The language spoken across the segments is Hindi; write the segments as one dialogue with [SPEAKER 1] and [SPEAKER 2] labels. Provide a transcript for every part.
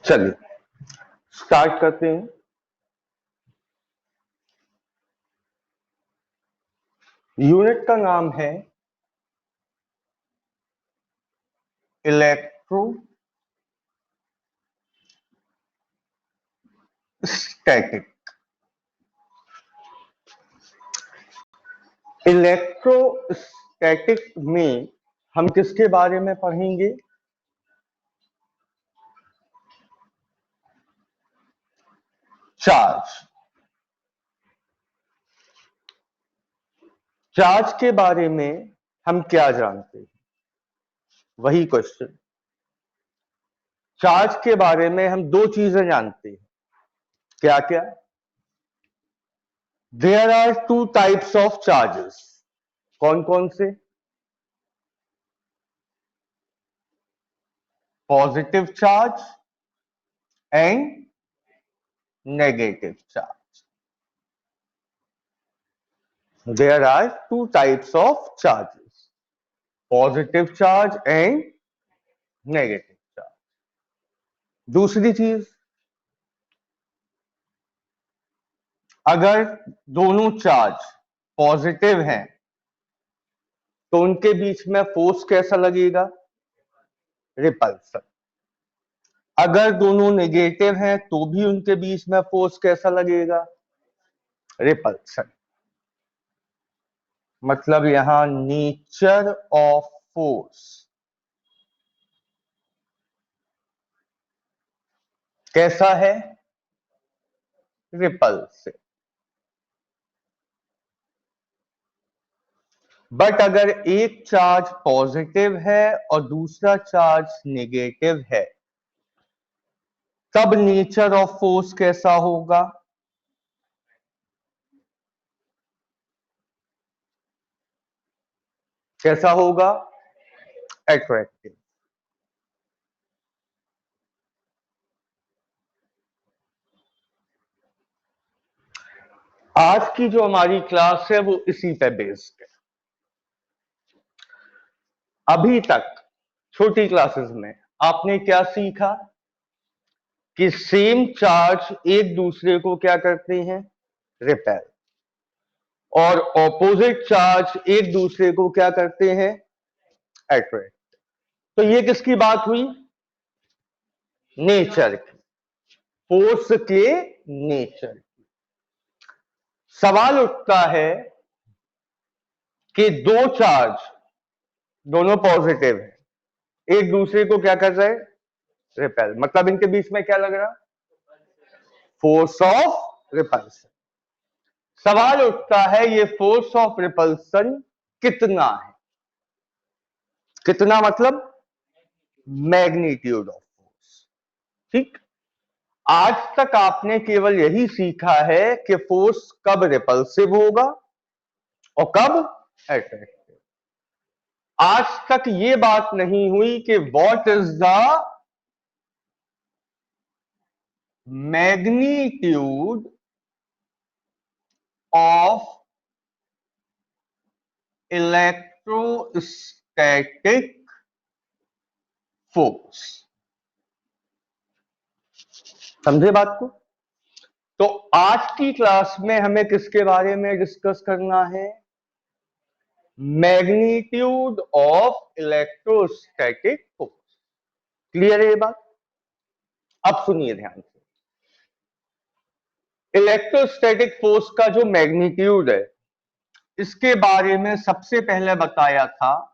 [SPEAKER 1] चलिए स्टार्ट करते हैं। यूनिट का नाम है इलेक्ट्रोस्टैटिक। इलेक्ट्रोस्टैटिक में हम किसके बारे में पढ़ेंगे? चार्ज। चार्ज के बारे में हम क्या जानते हैं? वही क्वेश्चन। चार्ज के बारे में हम दो चीजें जानते हैं। क्या क्या? There are two types of charges. कौन कौन से? Positive charge and negative charge. There are two types of charges, positive charge and negative charge. दूसरी चीज, अगर दोनों चार्ज पॉजिटिव हैं तो उनके बीच में फोर्स कैसा लगेगा? रिपल्सन। अगर दोनों नेगेटिव हैं तो भी उनके बीच में फोर्स कैसा लगेगा? रिपल्सन। मतलब यहां नेचर ऑफ फोर्स कैसा है? रिपल्सिव। बट अगर एक चार्ज पॉजिटिव है और दूसरा चार्ज नेगेटिव है तब नेचर ऑफ फोर्स कैसा होगा? कैसा होगा? अट्रैक्टिव। आज की जो हमारी क्लास है वो इसी पे बेस्ड है। अभी तक छोटी क्लासेस में आपने क्या सीखा कि सेम चार्ज एक दूसरे को क्या करते हैं? रिपेल। और ऑपोजिट चार्ज एक दूसरे को क्या करते हैं? अट्रैक्ट। तो ये किसकी बात हुई? नेचर की, फोर्स के नेचर की। सवाल उठता है कि दो चार्ज दोनों पॉजिटिव है, एक दूसरे को क्या कर रहे हैं? रिपेल। मतलब इनके बीच में क्या लग रहा? Force of repulsion. सवाल उठता है ये फोर्स ऑफ रिपल्सन कितना है? कितना मतलब मैग्नीट्यूड ऑफ फोर्स। ठीक। आज तक आपने केवल यही सीखा है कि फोर्स कब रिपल्सिव होगा और कब अट्रैक्टिव। आज तक ये बात नहीं हुई कि what is the magnitude of electrostatic force. समझे बात को? तो आज की क्लास में हमें किसके बारे में डिस्कस करना है? Magnitude of electrostatic force. Clear है ये बात? अब सुनिए ध्यान से। इलेक्ट्रोस्टैटिक फोर्स का जो मैग्नीट्यूड है इसके बारे में सबसे पहले बताया था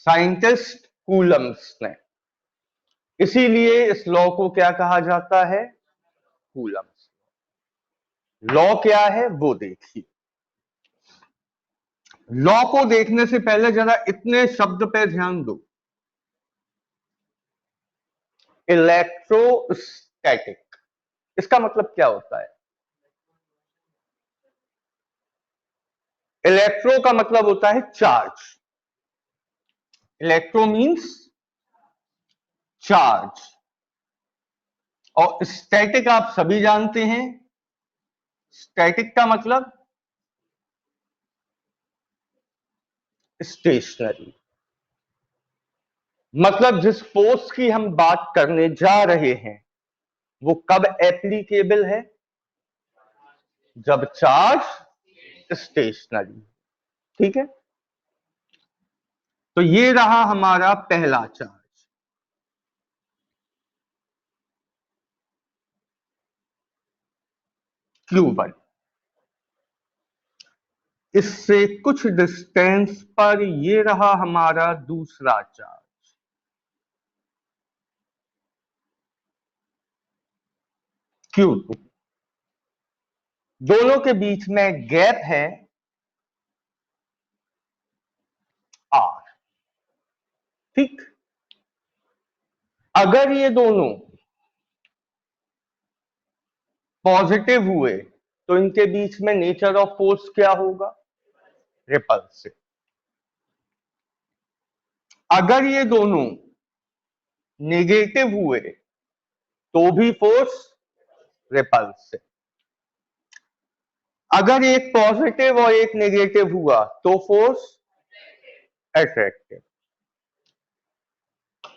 [SPEAKER 1] साइंटिस्ट कूलम्स ने। इसीलिए इस लॉ को क्या कहा जाता है? Coulomb's law. क्या है वो देखिए। लॉ को देखने से पहले जरा इतने शब्द पे ध्यान दो, इलेक्ट्रोस्टैटिक। इसका मतलब क्या होता है? इलेक्ट्रो का मतलब होता है चार्ज। Electro means charge. और स्टैटिक आप सभी जानते हैं, स्टैटिक का मतलब स्टेशनरी। मतलब जिस फोर्स की हम बात करने जा रहे हैं वो कब एप्लीकेबल है? जब चार्ज स्टेशनरी। ठीक है, तो ये रहा हमारा पहला चार्ज। Q1। इससे कुछ डिस्टेंस पर ये रहा हमारा दूसरा चार्ज Q2। दोनों के बीच में गैप है R। ठीक, अगर ये दोनों पॉजिटिव हुए तो इनके बीच में नेचर ऑफ फोर्स क्या होगा? रिपल्सिव। अगर ये दोनों नेगेटिव हुए तो भी फोर्स रिपल्सिव। अगर एक पॉजिटिव और एक नेगेटिव हुआ तो फोर्स अट्रैक्टिव।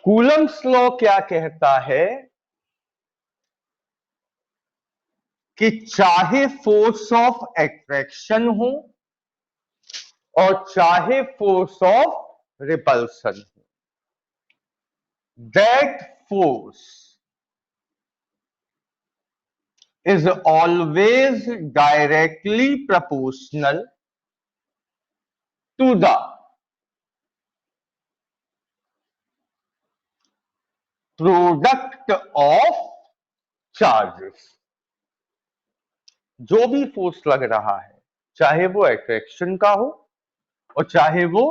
[SPEAKER 1] कूलम्स लॉ क्या कहता है कि चाहे फोर्स ऑफ अट्रैक्शन हो और चाहे फोर्स ऑफ रिपल्सन हो, that force is always directly proportional to the product of charges। जो भी फोर्स लग रहा है चाहे वो अट्रैक्शन का हो और चाहे वो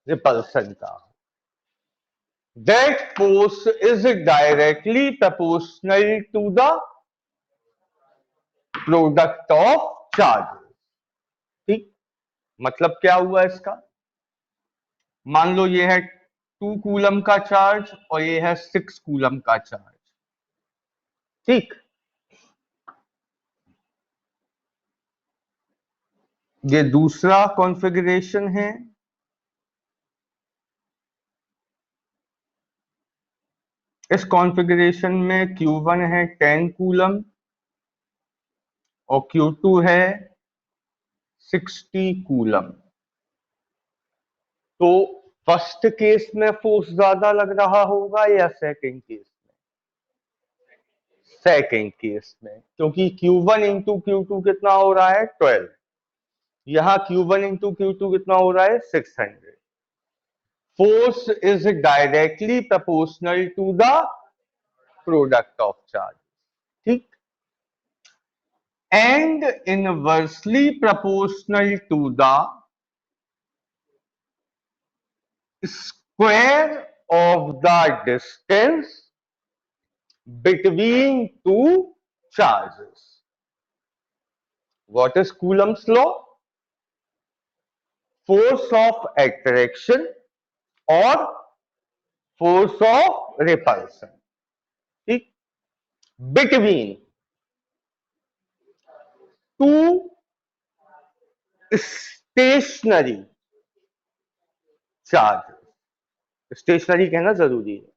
[SPEAKER 1] रिपल्सन का हो, that force is directly proportional to the product of charges। ठीक, मतलब क्या हुआ इसका? मान लो ये है 2 कूलम का चार्ज और ये है 6 कूलम का चार्ज। ठीक, ये दूसरा कॉन्फ़िगरेशन है। इस कॉन्फ़िगरेशन में Q1 है 10 कूलम और Q2 है 60 कूलम। तो फर्स्ट केस में फोर्स ज्यादा लग रहा होगा या सेकंड केस में? सेकंड केस में, क्योंकि Q1 इंटू Q2 कितना हो रहा है? 12। यहां Q1 इंटू Q2 कितना हो रहा है? 600। Force is directly proportional to the product of charge. ठीक, and inversely proportional to the square of the distance between two charges। What is Coulomb's law? Force of attraction or force of repulsion, ठीक, between two stationary charges। Stationary कहना जरूरी है।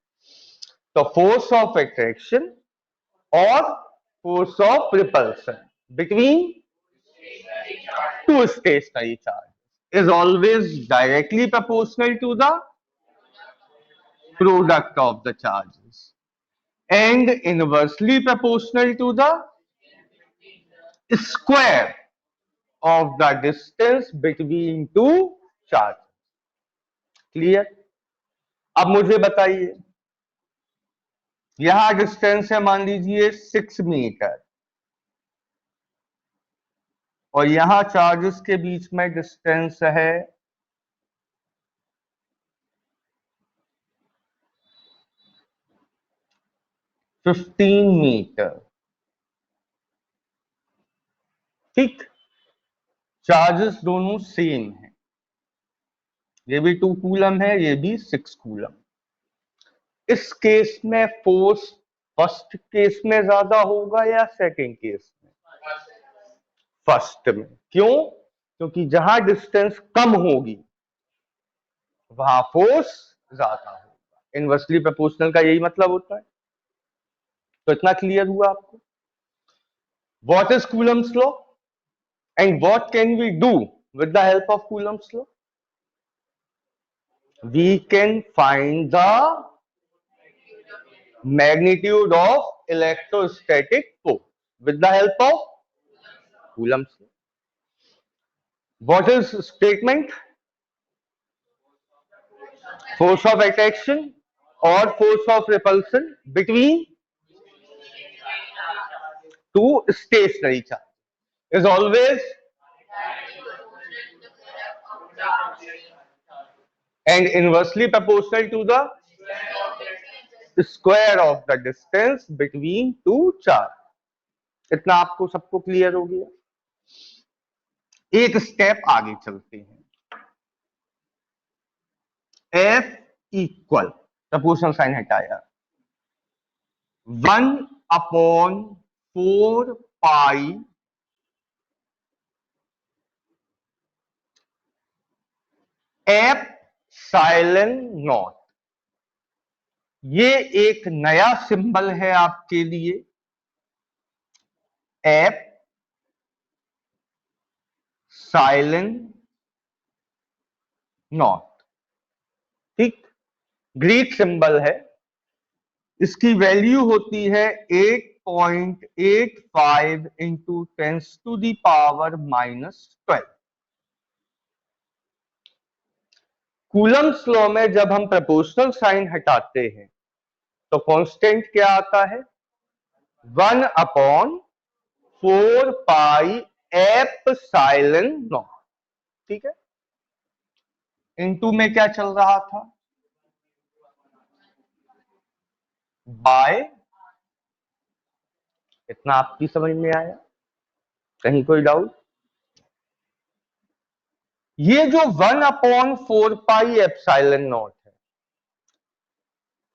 [SPEAKER 1] तो फोर्स ऑफ अट्रैक्शन और force of repulsion between two stationary charge is always directly proportional to the product of the charges and inversely proportional to the square of the distance between two charges। Clear? अब मुझे बताइए, यहां डिस्टेंस है मान लीजिए 6 मीटर और यहां चार्जेस के बीच में डिस्टेंस है 15 मीटर। ठीक, चार्जेस दोनों सेम है, ये भी 2 कूलम है, ये भी 6 कूलम। इस केस में फोर्स फर्स्ट केस में ज्यादा होगा या सेकंड केस में? फर्स्ट में। क्यों? क्योंकि जहां डिस्टेंस कम होगी वहां फोर्स ज्यादा होगा। इनवर्सली प्रोपोर्शनल का यही मतलब होता है। तो इतना क्लियर हुआ आपको। What is Coulomb's law and what can we do with the help of Coulomb's law? We can find the magnitude of electrostatic force with the help of Coulomb's law. What is statement? Force of attraction or force of repulsion between two stationary charges is always and inversely proportional to the square of the distance between two charges. इतना आपको सबको क्लियर हो गया। एक स्टेप आगे चलते हैं। F इक्वल प्रपोर्शनल साइन हटाया 1/4 पाई एप्सिलॉन नॉट। ये एक नया सिंबल है आपके लिए, एप्सिलॉन नॉट। ठीक, ग्रीक सिंबल है। इसकी वैल्यू होती है 8.85 इंटू 10⁻⁻12। कूलम्स लॉ में जब हम प्रपोर्शनल साइन हटाते हैं तो कांस्टेंट क्या आता है? 1/4 पाई एप्सिलॉन नॉट। ठीक है, इनटू में क्या चल रहा था? बाय। इतना आपकी समझ में आया? कहीं कोई डाउट? ये जो 1/4 पाई एप्सिलॉन नॉट है,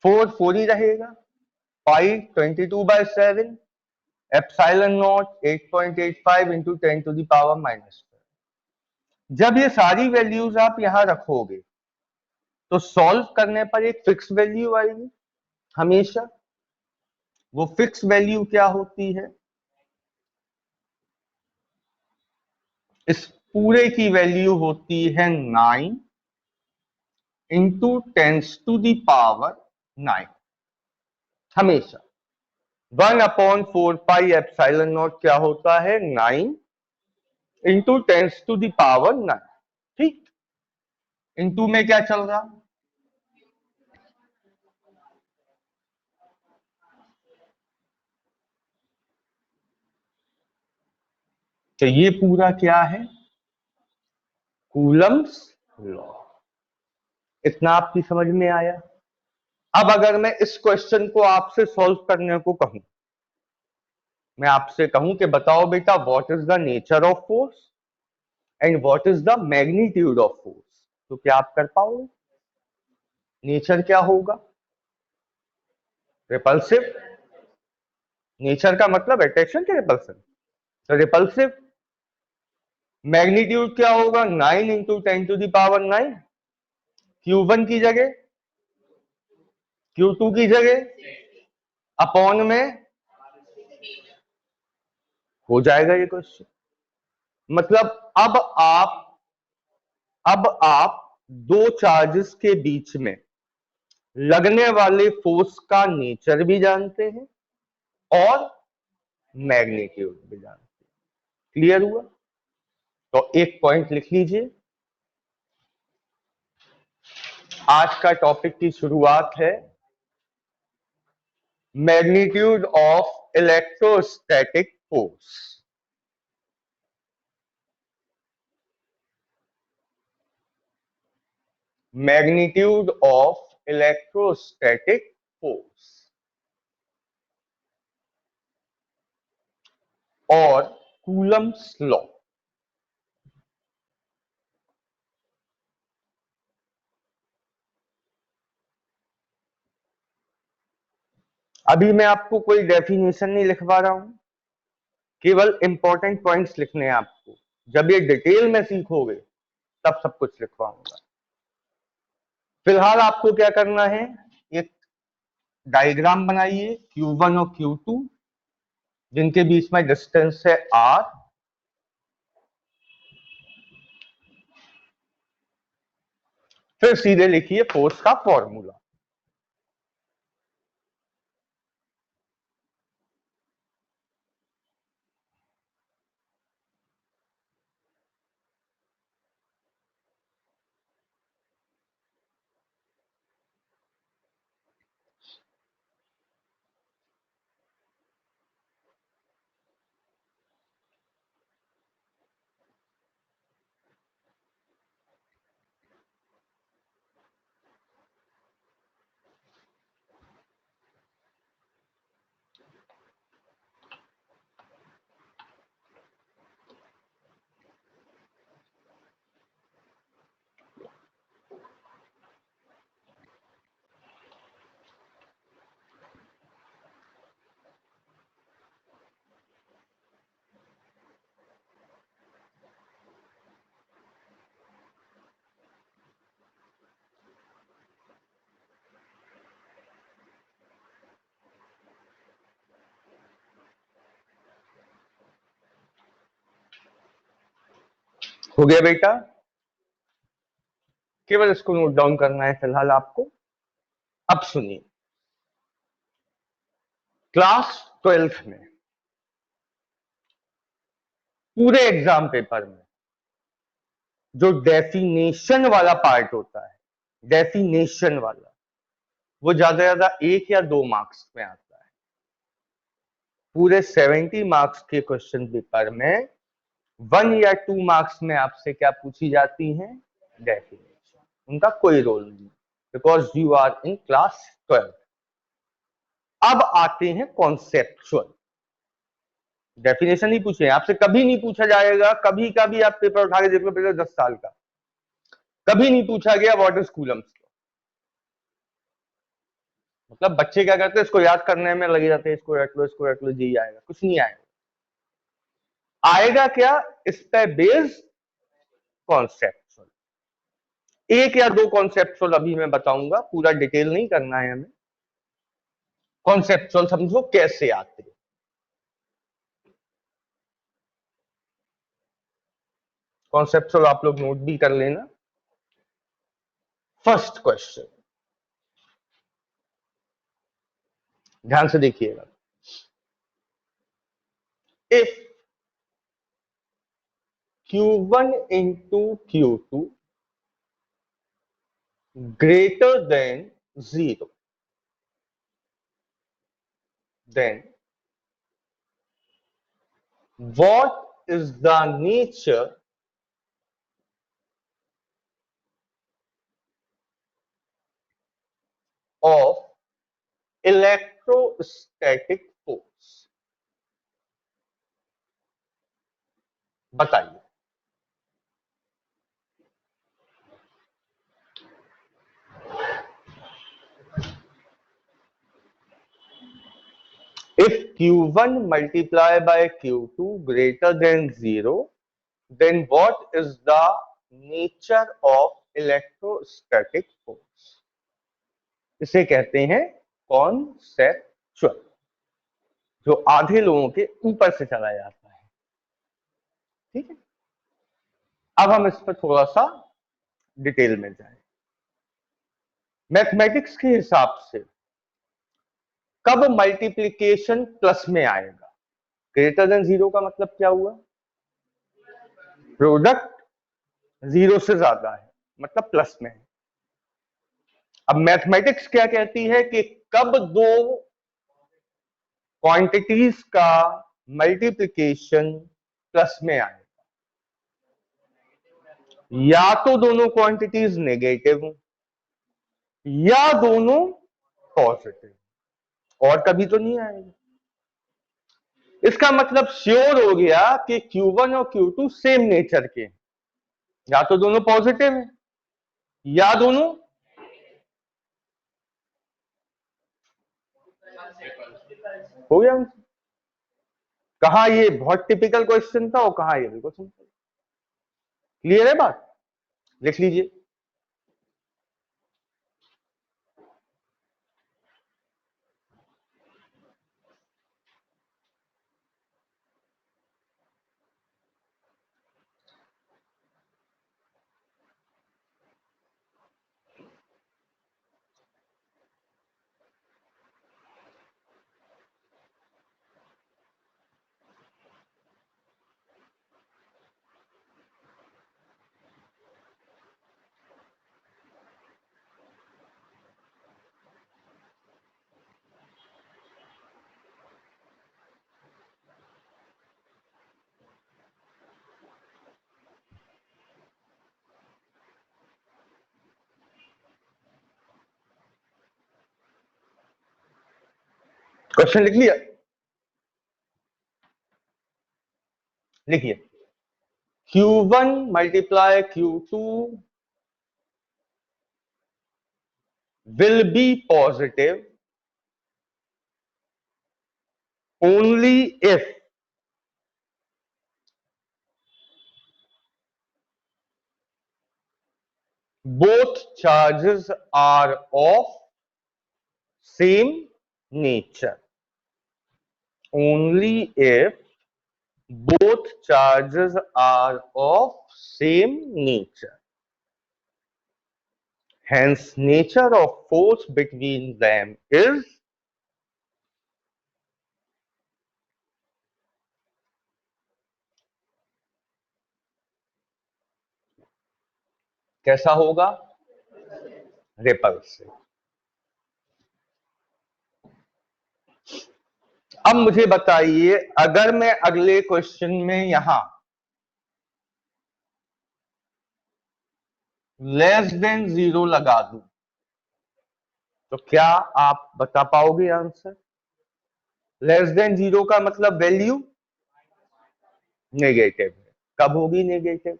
[SPEAKER 1] 4 4 ही रहेगा, पाई 22/7, एप्सिलॉन नॉट 8.85 इंटू 10⁻⁻12। जब ये सारी वैल्यूज आप यहां रखोगे तो सॉल्व करने पर एक फिक्स वैल्यू आएगी हमेशा। वो फिक्स वैल्यू क्या होती है? इस पूरे की वैल्यू होती है 9 इंटू 10⁻⁹। हमेशा 1/4 पाई एप्सिलॉन नॉट क्या होता है? 9 इंटू 10⁻⁹। ठीक, इंटू में क्या चल रहा? तो ये पूरा क्या है? Coulomb's law. इतना आपकी समझ में आया? अब अगर मैं इस क्वेश्चन को आपसे सॉल्व करने को कहूं, मैं आपसे कहूं कि बताओ बेटा what is the nature of force and what is the magnitude of force, तो क्या आप कर पाओगे? नेचर क्या होगा? रिपल्सिव। नेचर का मतलब अट्रैक्शन के रिपल्सन, तो रिपल्सिव। मैग्नीट्यूड क्या होगा? 9 इंटू 10⁻⁹। Q1 की जगह Q2 की जगह अपॉन में हो जाएगा ये क्वेश्चन। मतलब अब आप दो चार्जेस के बीच में लगने वाले फोर्स का नेचर भी जानते हैं और मैग्नीट्यूड भी जानते हैं। क्लियर हुआ? तो एक पॉइंट लिख लीजिए। आज का टॉपिक की शुरुआत है magnitude of electrostatic force. Magnitude of electrostatic force और कूलम्स लॉ। अभी मैं आपको कोई डेफिनेशन नहीं लिखवा रहा हूं, केवल इंपॉर्टेंट पॉइंट्स लिखने हैं आपको। जब ये डिटेल में सीखोगे तब सब कुछ लिखवाऊंगा। फिलहाल आपको क्या करना है? डायग्राम बनाइए Q1 और Q2 जिनके बीच में डिस्टेंस है R, फिर सीधे लिखिए फोर्स का फॉर्मूला। हो गया बेटा? केवल इसको नोट डाउन करना है फिलहाल आपको। अब सुनिए, क्लास 12th में पूरे एग्जाम पेपर में जो डेफिनेशन वाला पार्ट होता है, डेफिनेशन वाला, वो ज्यादा से ज्यादा 1 या 2 मार्क्स में आता है। पूरे 70 मार्क्स के क्वेश्चन पेपर में 1 या 2 मार्क्स में आपसे क्या पूछी जाती हैं? डेफिनेशन। उनका कोई रोल नहीं, because you are in class 12। अब आते हैं कॉन्सेप्चुअल। डेफिनेशन ही पूछे आपसे, कभी नहीं पूछा जाएगा, कभी का भी आप पेपर उठा के देख लो पिछले 10 साल का, कभी नहीं पूछा गया व्हाट इज कूलम्स लॉ। मतलब बच्चे क्या करते हैं, इसको याद करने में लगे जाते हैं, इसको रट लो जी आएगा, कुछ नहीं आएगा। आएगा क्या? इस पे बेस्ड कॉन्सेप्चुअल। 1 या 2 कॉन्सेप्चुअल अभी मैं बताऊंगा, पूरा डिटेल नहीं करना है हमें। कॉन्सेप्चुअल समझो कैसे आते हैं। कॉन्सेप्चुअल आप लोग नोट भी कर लेना। फर्स्ट क्वेश्चन, ध्यान से देखिएगा। If Q1 into Q2 greater than 0, then what is the nature of electrostatic force? बताइए। If Q1 multiplied by Q2 greater than 0, then what is the nature of electrostatic force? इसे कहते हैं कॉन्सेप्चुअल, जो आधे लोगों के ऊपर से चला जाता है। ठीक है, अब हम इस पर थोड़ा सा डिटेल में जाएं। मैथमेटिक्स के हिसाब से कब मल्टीप्लिकेशन प्लस में आएगा? ग्रेटर देन 0 का मतलब क्या हुआ? प्रोडक्ट 0 से ज्यादा है, मतलब प्लस में है। अब मैथमेटिक्स क्या कहती है कि कब दो क्वांटिटीज का मल्टीप्लिकेशन प्लस में आएगा? या तो दोनों क्वांटिटीज नेगेटिव हो या दोनों पॉजिटिव, और कभी तो नहीं आएगा। इसका मतलब श्योर हो गया कि Q1 और Q2 सेम नेचर के हैं, या तो दोनों पॉजिटिव है या दोनों, हो गया। कहा ये बहुत टिपिकल क्वेश्चन था और कहा ये बिल्कुल सिंपल। क्लियर है बात? लिख लीजिए। क्वेश्चन लिख लिया? लिखिए, Q1 multiply Q2 will be positive only if both charges are of same nature. Only if both charges are of same nature. Hence, nature of force between them is कैसा होगा? रिपल्सिव। अब मुझे बताइए, अगर मैं अगले क्वेश्चन में यहां लेस देन 0 लगा दूं तो क्या आप बता पाओगे आंसर? लेस देन 0 का मतलब वैल्यू नेगेटिव है। कब होगी नेगेटिव?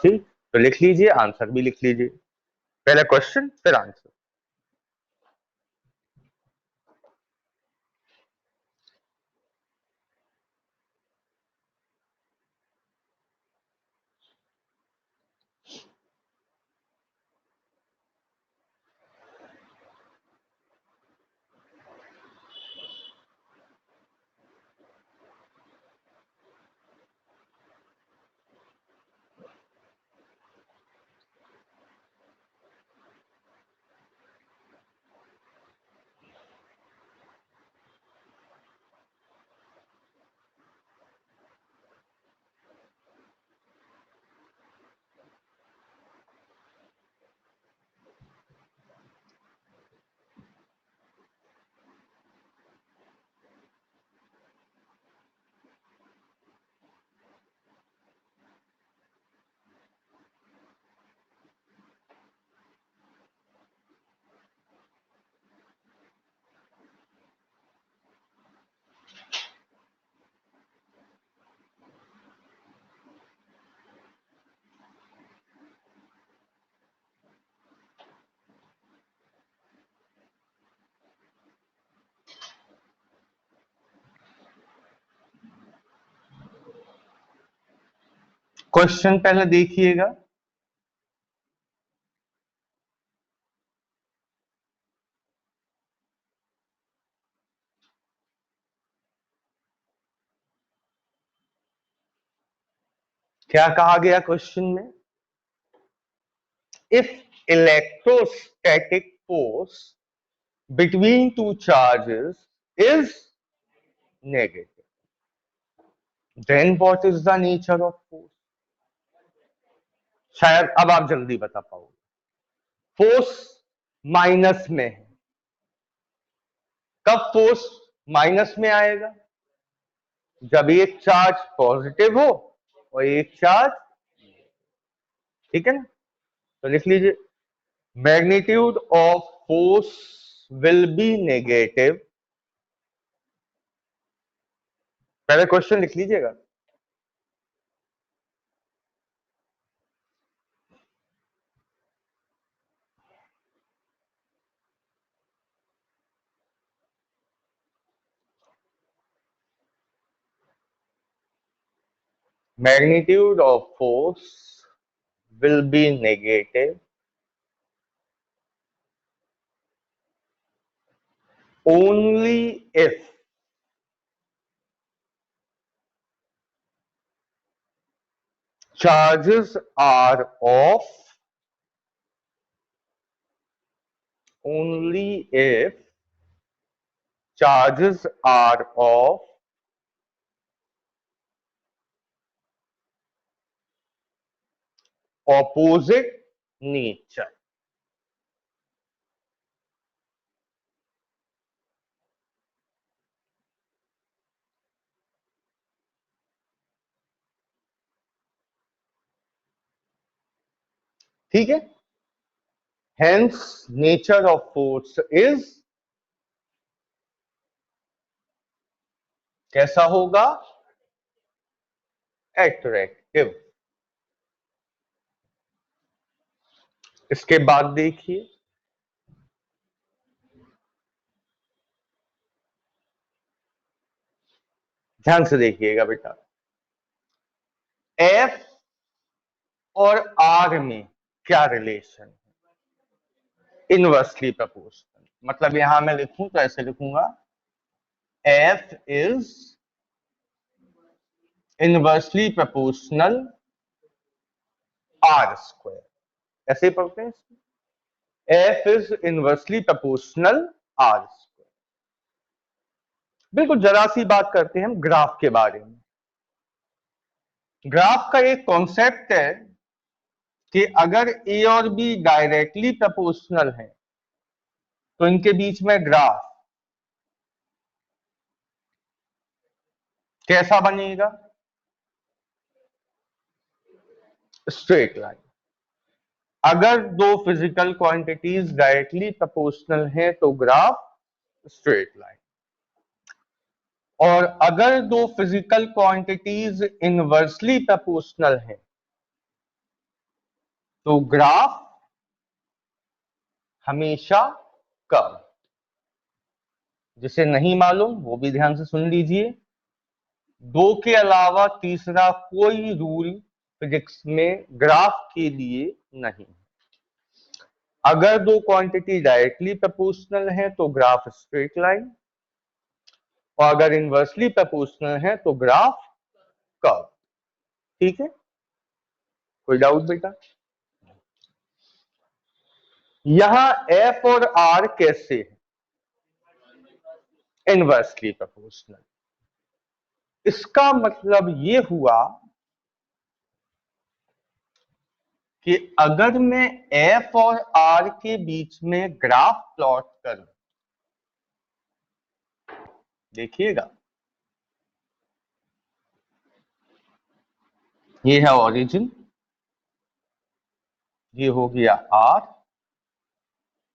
[SPEAKER 1] ठीक, तो लिख लीजिए, आंसर भी लिख लीजिए। पहले क्वेश्चन फिर आंसर। क्वेश्चन पहले देखिएगा। क्या कहा गया क्वेश्चन में? If electrostatic force between two charges is negative, then what is the nature of force? शायद अब आप जल्दी बता पाओगे। फोर्स माइनस में है। कब फोर्स माइनस में आएगा? जब एक चार्ज पॉजिटिव हो और एक चार्ज, ठीक है ना? तो लिख लीजिए, magnitude of force will be negative. पहले क्वेश्चन लिख लीजिएगा। Magnitude of force will be negative only if charges are of, only if charges are of opposite nature। ठीक है, Hence, nature of force is कैसा होगा? Attractive. इसके बाद देखिए, ध्यान से देखिएगा बेटा, F और R में क्या रिलेशन है? Inversely proportional. मतलब यहां मैं लिखूं तो ऐसे लिखूंगा, F is inversely proportional R square. ऐसे ही पढ़ते हैं, F is inversely proportional R square. बिल्कुल जरा सी बात करते हैं हम ग्राफ के बारे में। ग्राफ का एक कॉन्सेप्ट है कि अगर ए और बी डायरेक्टली प्रोपोर्शनल है तो इनके बीच में ग्राफ कैसा बनेगा? Straight line. अगर दो फिजिकल क्वांटिटीज डायरेक्टली प्रोपोर्शनल हैं तो ग्राफ स्ट्रेट लाइन, और अगर दो फिजिकल क्वांटिटीज इनवर्सली प्रोपोर्शनल हैं तो ग्राफ हमेशा कर्व। जिसे नहीं मालूम वो भी ध्यान से सुन लीजिए, दो के अलावा तीसरा कोई रूल फिजिक्स में ग्राफ के लिए नहीं। अगर दो क्वांटिटी डायरेक्टली प्रोपोर्शनल है तो ग्राफ स्ट्रेट लाइन, और अगर इनवर्सली प्रोपोर्शनल है तो ग्राफ कर्व। ठीक है, कोई डाउट बेटा? यहां F और R कैसे है? Inversely proportional. इसका मतलब ये हुआ कि अगर मैं F और R के बीच में ग्राफ प्लॉट करूं, देखिएगा, ये है ओरिजिन, ये हो गया R,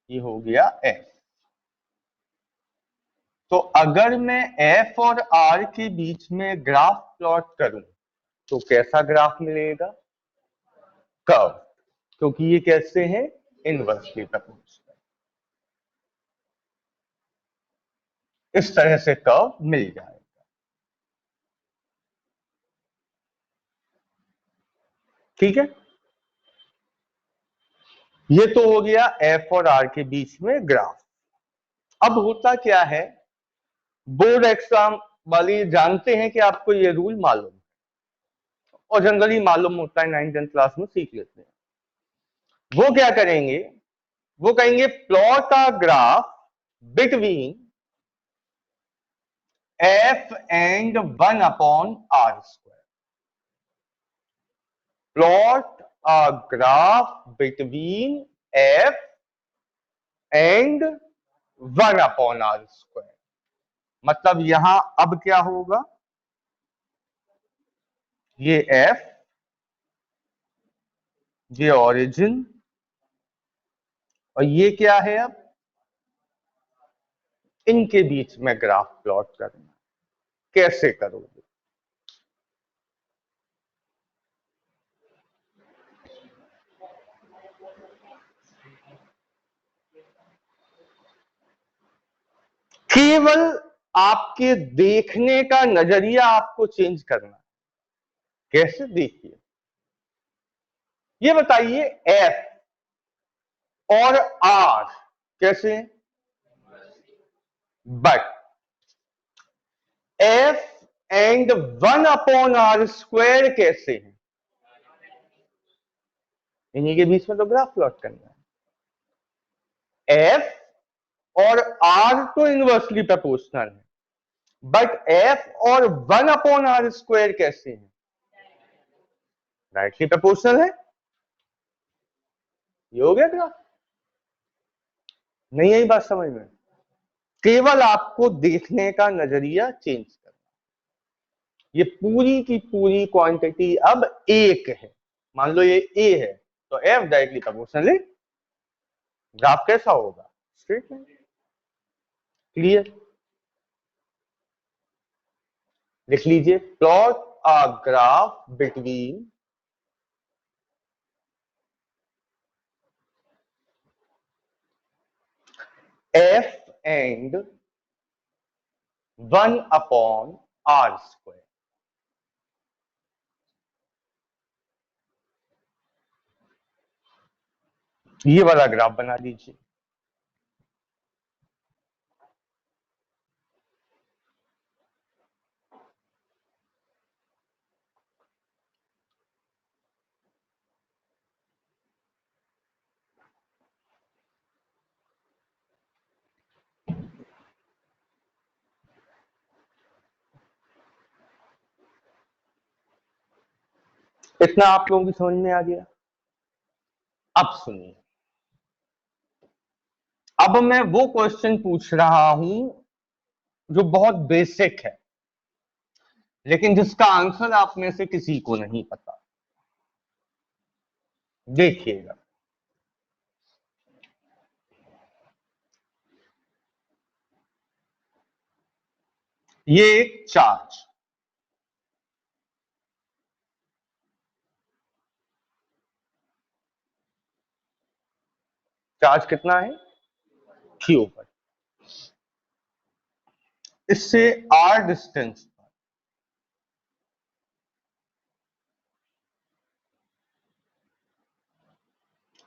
[SPEAKER 1] ये हो गया F। तो अगर मैं F और R के बीच में ग्राफ प्लॉट करूं तो कैसा ग्राफ मिलेगा? कर्व, क्योंकि ये कैसे हैं? Inversely proportional. इस तरह से कर्व मिल जाएगा। ठीक है, ये तो हो गया F और R के बीच में ग्राफ। अब होता क्या है, बोर्ड एग्जाम वाले जानते हैं कि आपको ये रूल मालूम है, और जनरली मालूम होता है, 9th-10th क्लास में सीख लेते हैं। वो क्या करेंगे, वो कहेंगे plot a graph between F and 1 upon R square. Plot a graph between F and 1 upon R square. मतलब यहां अब क्या होगा, ये F, ये ओरिजिन, और ये क्या है? अब इनके बीच में ग्राफ प्लॉट करना। कैसे करोगे? केवल आपके देखने का नजरिया आपको चेंज करना। कैसे? देखिए, ये बताइए F और R कैसे? But F and 1 upon R square कैसे है? इन्हीं के बीच में तो ग्राफ प्लॉट करना है। F और R तो इनवर्सली प्रोपोर्शनल है, बट F और 1 अपॉन R स्क्वायर कैसे है? डायरेक्टली प्रोपोर्शनल है। ये हो गया ग्राफ। नहीं आई बात समझ में? केवल आपको देखने का नजरिया चेंज करना। ये पूरी की पूरी क्वांटिटी अब एक है। मान लो ये A है तो F डायरेक्टली प्रोपोर्शनल है। ग्राफ कैसा होगा? Straight line. क्लियर? लिख लीजिए, plot a graph between F and 1/r²। ये वाला ग्राफ बना लीजिए। इतना आप लोगों की समझ में आ गया? अब सुनिए, अब मैं वो क्वेश्चन पूछ रहा हूं जो बहुत बेसिक है, लेकिन जिसका आंसर आप में से किसी को नहीं पता। देखिएगा, ये एक चार्ज, चार्ज कितना है? क्यू पर। इससे आर डिस्टेंस पर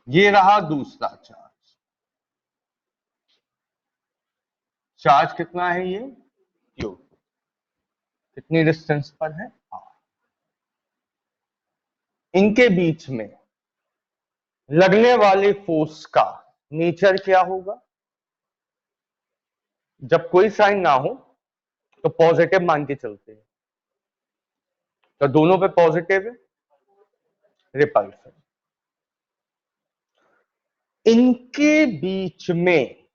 [SPEAKER 1] ये रहा दूसरा चार्ज। चार्ज कितना है ये? क्यू। कितनी डिस्टेंस पर है? आर। इनके बीच में लगने वाले फोर्स का नेचर क्या होगा? जब कोई साइन ना हो तो पॉजिटिव मान के चलते हैं, तो दोनों पे पॉजिटिव है, रिपल्सन। इनके बीच में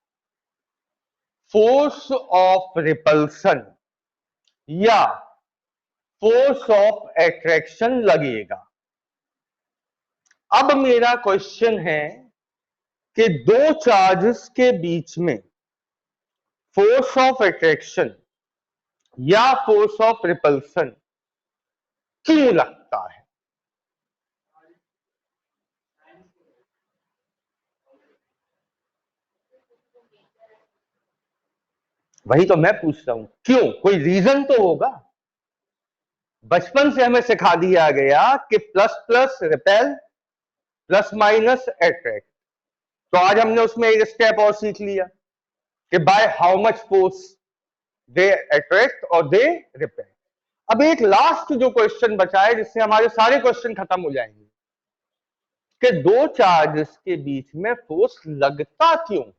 [SPEAKER 1] फोर्स ऑफ रिपल्सन या फोर्स ऑफ एट्रैक्शन लगेगा। अब मेरा क्वेश्चन है कि दो चार्जेस के बीच में फोर्स ऑफ एट्रैक्शन या फोर्स ऑफ रिपल्सन क्यों लगता है? वही तो मैं पूछ रहा हूं, क्यों? कोई रीजन तो होगा। बचपन से हमें सिखा दिया गया कि plus plus repel, plus minus attract. तो आज हमने उसमें एक स्टेप और सीख लिया कि by how much force they attract और दे रिपेल। अब एक लास्ट जो क्वेश्चन बचा है, जिससे हमारे सारे क्वेश्चन खत्म हो जाएंगे, कि दो चार्जेस के बीच में फोर्स लगता क्यों?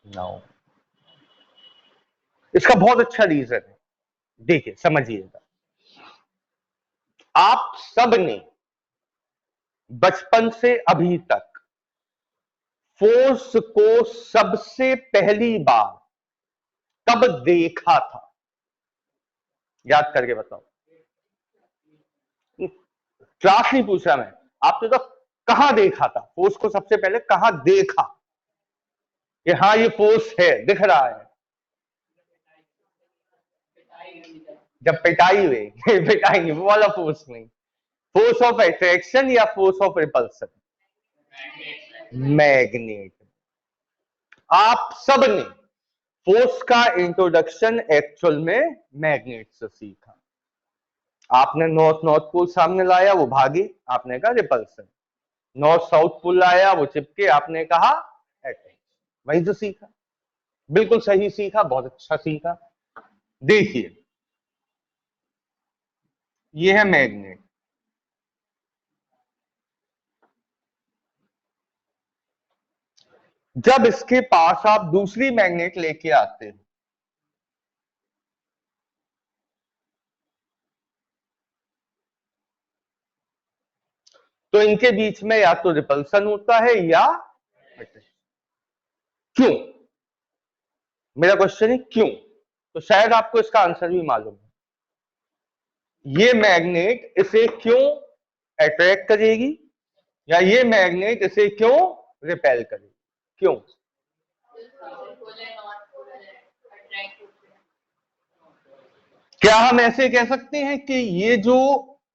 [SPEAKER 1] नो, इसका बहुत अच्छा रीजन है। देखिए, समझिएगा, आप सब ने बचपन से अभी तक फोर्स को सबसे पहली बार कब देखा था? याद करके बताओ। क्लास नहीं पूछ रहा मैं, आपने तो कहां देखा था फोर्स को? सबसे पहले कहां देखा कि हाँ ये फोर्स है, दिख रहा है? जब पिटाई हुई पिटाई नहीं, वो वाला फोर्स नहीं। फोर्स ऑफ अट्रैक्शन या फोर्स ऑफ रिपल्सन? मैग्नेट। आप सब ने फोर्स का इंट्रोडक्शन एक्चुअल में मैग्नेट से सीखा। आपने नॉर्थ नॉर्थ पोल सामने लाया, वो भागे, आपने कहा रिपल्सन। नॉर्थ साउथ पोल लाया, वो चिपके, आपने कहा अट्रैक्शन। वहीं से सीखा, बिल्कुल सही सीखा, बहुत अच्छा सीखा। देखिए, ये है मैग्नेट। जब इसके पास आप दूसरी मैग्नेट लेके आते हो, तो इनके बीच में या तो रिपल्सन होता है या अट्रैक्शन। क्यों? मेरा क्वेश्चन है क्यों? तो शायद आपको इसका आंसर भी मालूम है। ये मैग्नेट इसे क्यों अट्रैक्ट करेगी या ये मैग्नेट इसे क्यों रिपेल करेगी, क्यों? क्या हम ऐसे कह सकते हैं कि ये जो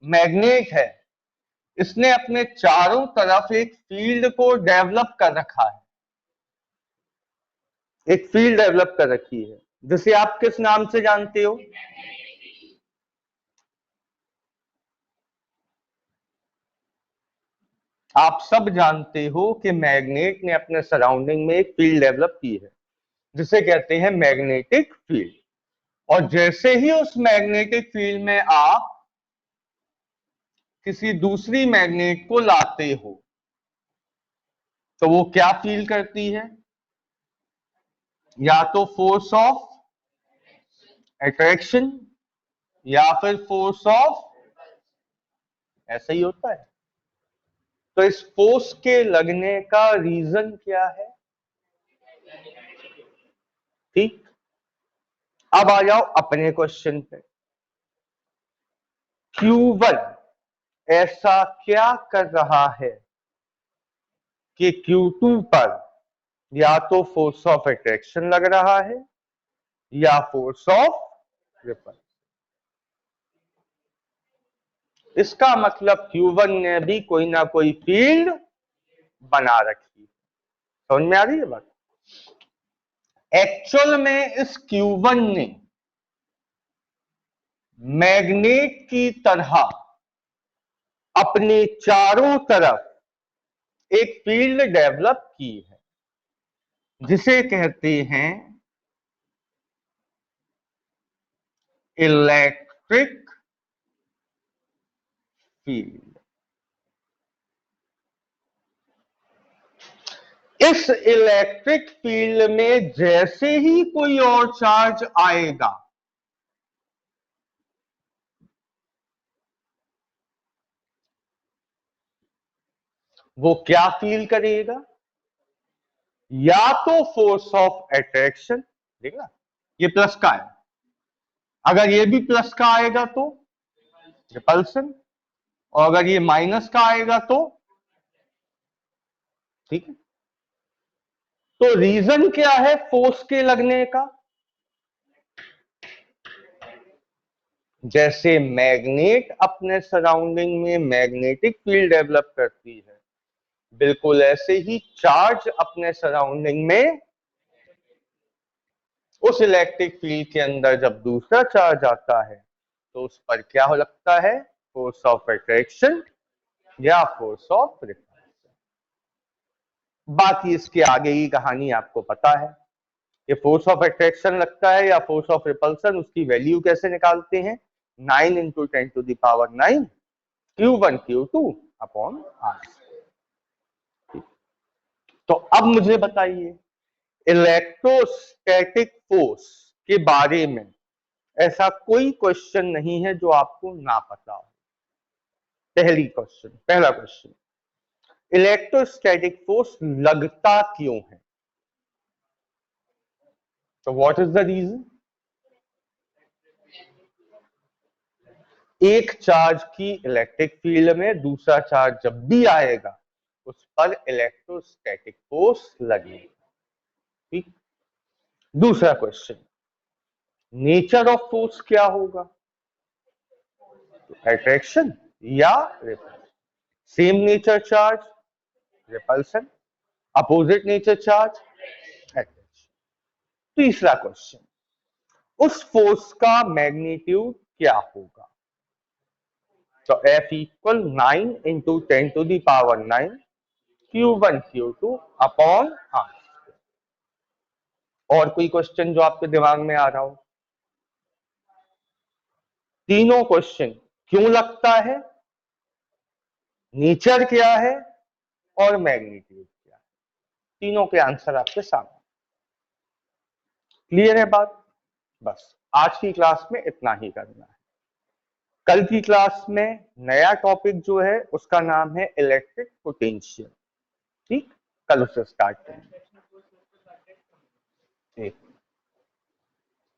[SPEAKER 1] मैग्नेट है इसने अपने चारों तरफ एक फील्ड को डेवलप कर रखा है, एक फील्ड डेवलप कर रखी है जिसे आप किस नाम से जानते हो? आप सब जानते हो कि मैग्नेट ने अपने सराउंडिंग में एक फील्ड डेवलप की है जिसे कहते हैं मैग्नेटिक फील्ड। और जैसे ही उस मैग्नेटिक फील्ड में आप किसी दूसरी मैग्नेट को लाते हो तो वो क्या फील करती है? या तो फोर्स ऑफ अट्रैक्शन या फिर फोर्स ऑफ, ऐसा ही होता है। तो इस फोर्स के लगने का रीजन क्या है? ठीक, अब आ जाओ अपने क्वेश्चन पे। Q1 ऐसा क्या कर रहा है कि Q2 पर या तो फोर्स ऑफ अट्रैक्शन लग रहा है या फोर्स ऑफ रिपल। इसका मतलब Q1 ने भी कोई ना कोई फील्ड बना रखी। समझ में आ रही है बात? एक्चुअल में इस Q1 ने मैग्नेट की तरह अपने चारों तरफ एक फील्ड डेवलप की है जिसे कहते हैं इलेक्ट्रिक फील्ड। इस इलेक्ट्रिक फील्ड में जैसे ही कोई और चार्ज आएगा वो क्या फील करेगा? या तो फोर्स ऑफ अट्रैक्शन, देखना ये प्लस का है, अगर ये भी प्लस का आएगा तो रिपल्सन, और अगर ये माइनस का आएगा तो, ठीक है। तो रीजन क्या है फोर्स के लगने का? जैसे मैग्नेट अपने सराउंडिंग में मैग्नेटिक फील्ड डेवलप करती है, बिल्कुल ऐसे ही चार्ज अपने सराउंडिंग में उस इलेक्ट्रिक फील्ड के अंदर जब दूसरा चार्ज आता है तो उस पर क्या हो लगता है? फोर्स ऑफ अट्रैक्शन या फोर्स ऑफ रिपल्सन। बाकी इसके आगे की कहानी आपको पता है, ये फोर्स ऑफ अट्रैक्शन लगता है या फोर्स ऑफ रिपल्सन, उसकी वैल्यू कैसे निकालते हैं? 9 into 10⁹ Q1 Q2 upon R। तो अब मुझे बताइए इलेक्ट्रोस्टैटिक फोर्स के बारे में ऐसा कोई क्वेश्चन नहीं है जो आपको ना पता हो। पहला क्वेश्चन, इलेक्ट्रोस्टैटिक फोर्स लगता क्यों है? तो व्हाट इज द रीजन? एक चार्ज की इलेक्ट्रिक फील्ड में दूसरा चार्ज जब भी आएगा उस पर इलेक्ट्रोस्टैटिक फोर्स लगेगा। ठीक, दूसरा क्वेश्चन, नेचर ऑफ फोर्स क्या होगा? अट्रैक्शन या repulsion? Same nature charge repulsion, opposite nature charge attraction. तीसरा क्वेश्चन, उस फोर्स का मैग्नीट्यूड क्या होगा? तो F equal 9 into 10⁹ Q1 Q2 upon R। और कोई क्वेश्चन जो आपके दिमाग में आ रहा हो? तीनों क्वेश्चन क्यों लगता है, नेचर क्या है और मैग्नीट्यूड क्या है, तीनों के आंसर आपके सामने। क्लियर है बात? बस आज की क्लास में इतना ही करना है। कल की क्लास में नया टॉपिक जो है उसका नाम है इलेक्ट्रिक पोटेंशियल। ठीक, कल उसे स्टार्ट करेंगे।